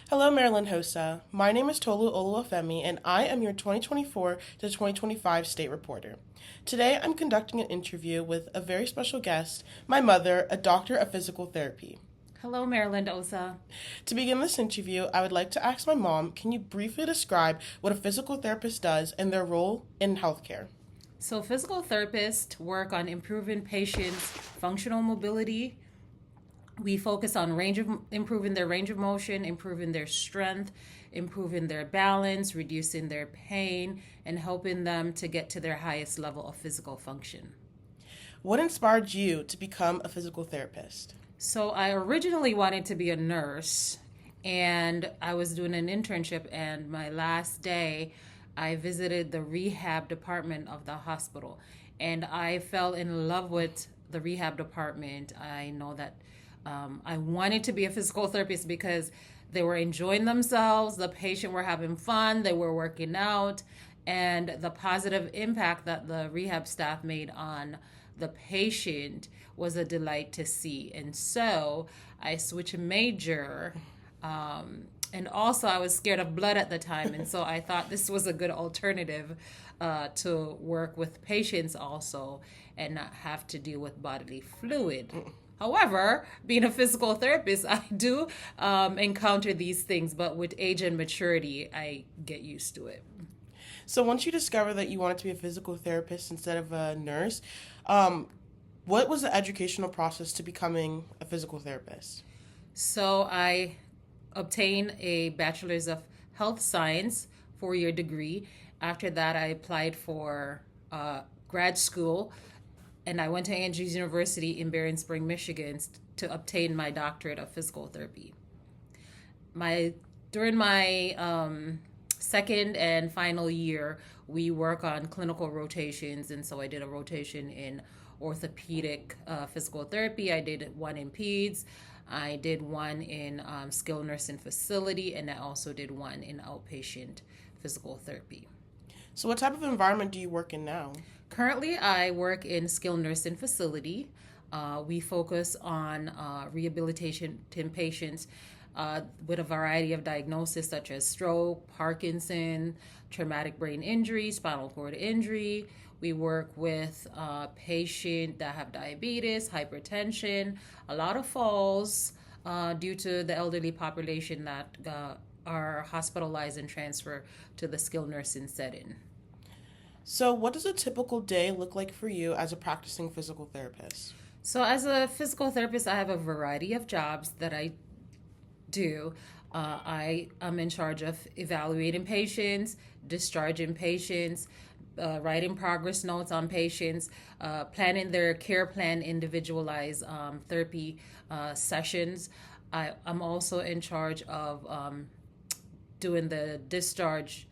Hello, Maryland HOSA. My name is Tolu Oluwafemi, and I am your 2024 to 2025 state reporter. Today, I'm conducting an interview with a very special guest, my mother, a doctor of physical therapy. Hello, Maryland OSA. To begin this interview, I would like to ask my mom, can you briefly describe what a physical therapist does and their role in healthcare? So, physical therapists work on improving patients' functional mobility. We focus on improving their range of motion, improving their strength, improving their balance, reducing their pain, and helping them to get to their highest level of physical function. What inspired you to become a physical therapist? So, I originally wanted to be a nurse, and I was doing an internship, and my last day, I visited the rehab department of the hospital, and I fell in love with the rehab department. I know that I wanted to be a physical therapist because they were enjoying themselves, the patient were having fun, they were working out, and the positive impact that the rehab staff made on the patient was a delight to see. And so I switched major. And also, I was scared of blood at the time. And so I thought this was a good alternative to work with patients also and not have to deal with bodily fluid. However, being a physical therapist, I do encounter these things, but with age and maturity, I get used to it. So once you discovered that you wanted to be a physical therapist instead of a nurse, what was the educational process to becoming a physical therapist? So I obtained a bachelor's of health science 4-year degree. After that, I applied for grad school, and I went to Andrews University in Berrien Spring, Michigan, to obtain my doctorate of physical therapy. During my second and final year, we work on clinical rotations, and so I did a rotation in orthopedic physical therapy. I did one in peds. I did one in skilled nursing facility, and I also did one in outpatient physical therapy. So what type of environment do you work in now? Currently, I work in skilled nursing facility. We focus on rehabilitation patients with a variety of diagnoses such as stroke, Parkinson, traumatic brain injury, spinal cord injury. We work with patients that have diabetes, hypertension, a lot of falls due to the elderly population that are hospitalized and transferred to the skilled nursing setting. So what does a typical day look like for you as a practicing physical therapist? So, as a physical therapist, I have a variety of jobs that I do. I am in charge of evaluating patients, discharging patients, writing progress notes on patients, planning their care plan, individualized therapy sessions. I'm also in charge of doing the discharge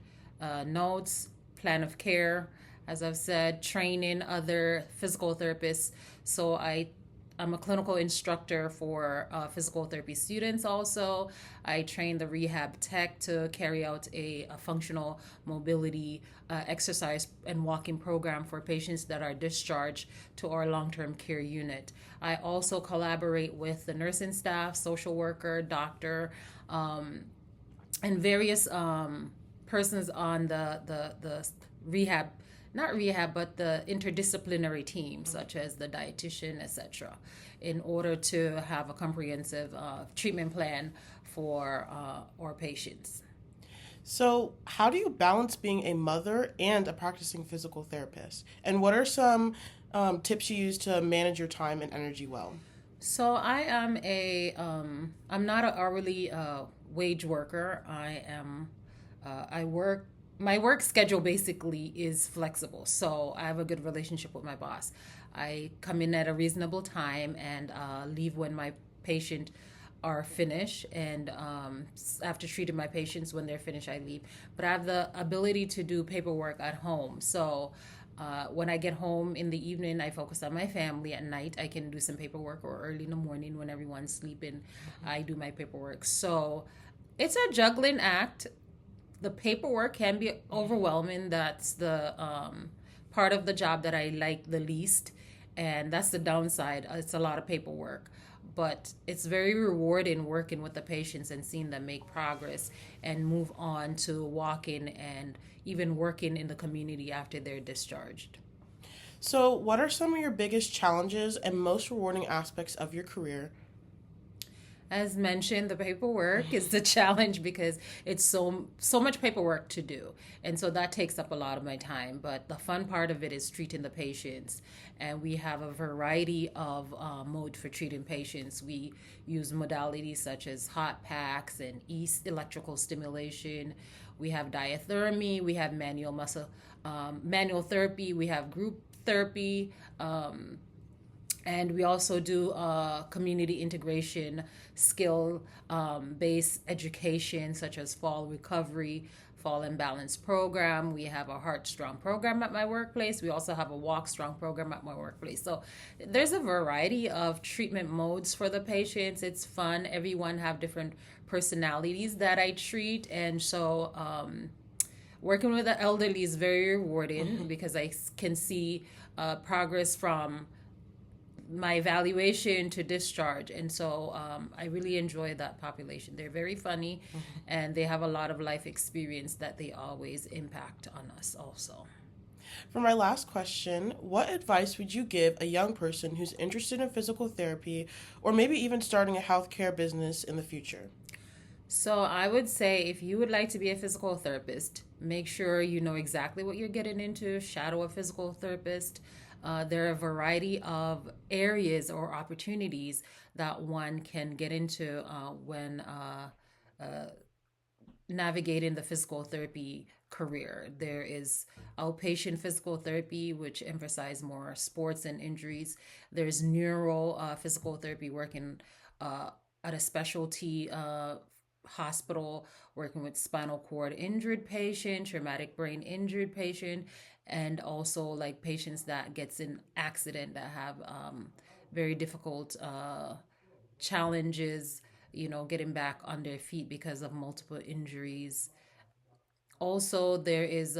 notes, plan of care, as I've said, training other physical therapists. So I'm a clinical instructor for physical therapy students also. I train the rehab tech to carry out a functional mobility exercise and walking program for patients that are discharged to our long-term care unit. I also collaborate with the nursing staff, social worker, doctor, and various persons on the rehab, not rehab, but the interdisciplinary team, such as the dietitian, etc., in order to have a comprehensive treatment plan for our patients. So how do you balance being a mother and a practicing physical therapist? And what are some tips you use to manage your time and energy well? So I'm not an hourly wage worker. I work, my work schedule basically is flexible. So I have a good relationship with my boss. I come in at a reasonable time and leave when my patient are finished, and after treating my patients, when they're finished, I leave. But I have the ability to do paperwork at home. So when I get home in the evening, I focus on my family. At night, I can do some paperwork, or early in the morning when everyone's sleeping, I do my paperwork. So it's a juggling act. The paperwork can be overwhelming. That's the part of the job that I like the least, and that's the downside. It's a lot of paperwork, but it's very rewarding working with the patients and seeing them make progress and move on to walking and even working in the community after they're discharged. So, what are some of your biggest challenges and most rewarding aspects of your career? As mentioned, the paperwork is the challenge because it's so much paperwork to do, and so that takes up a lot of my time. But the fun part of it is treating the patients, and we have a variety of mode for treating patients. We use modalities such as hot packs and electrical stimulation. We have diathermy. We have manual therapy. We have group therapy. And we also do community integration, skill based education, such as fall recovery, fall and balance program. We have a Heart Strong program at my workplace. We also have a Walk Strong program at my workplace. So there's a variety of treatment modes for the patients. It's fun. Everyone have different personalities that I treat. And so working with the elderly is very rewarding because I can see progress from my evaluation to discharge. And so I really enjoy that population. They're very funny and they have a lot of life experience that they always impact on us also. For my last question, what advice would you give a young person who's interested in physical therapy or maybe even starting a healthcare business in the future? So I would say if you would like to be a physical therapist, make sure you know exactly what you're getting into, shadow a physical therapist. There are a variety of areas or opportunities that one can get into when navigating the physical therapy career. There is outpatient physical therapy, which emphasize more sports and injuries. There's neuro physical therapy, working at a specialty hospital, working with spinal cord injured patient, traumatic brain injured patient, and also like patients that gets in accident that have very difficult challenges, getting back on their feet because of multiple injuries. Also, there is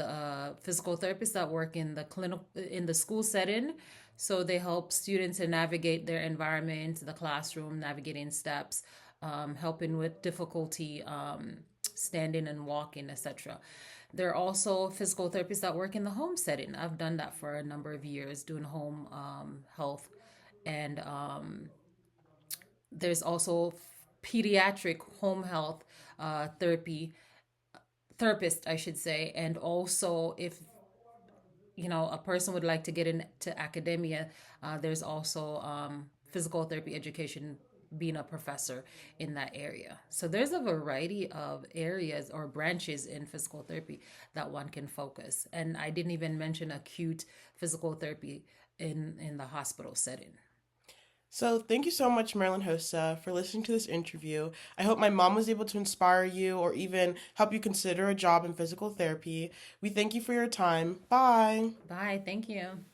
physical therapists that work in the school setting, so they help students to navigate their environment, the classroom, navigating steps, helping with difficulty standing and walking, etc. There are also physical therapists that work in the home setting. I've done that for a number of years, doing home health, and there's also pediatric home health therapist, I should say. And also, if a person would like to get into academia, there's also physical therapy education, being a professor in that area. So there's a variety of areas or branches in physical therapy that one can focus. And I didn't even mention acute physical therapy in the hospital setting. So, thank you so much, Marilyn HOSA, for listening to this interview. I hope my mom was able to inspire you or even help you consider a job in physical therapy. We thank you for your time. Bye. Bye. Thank you.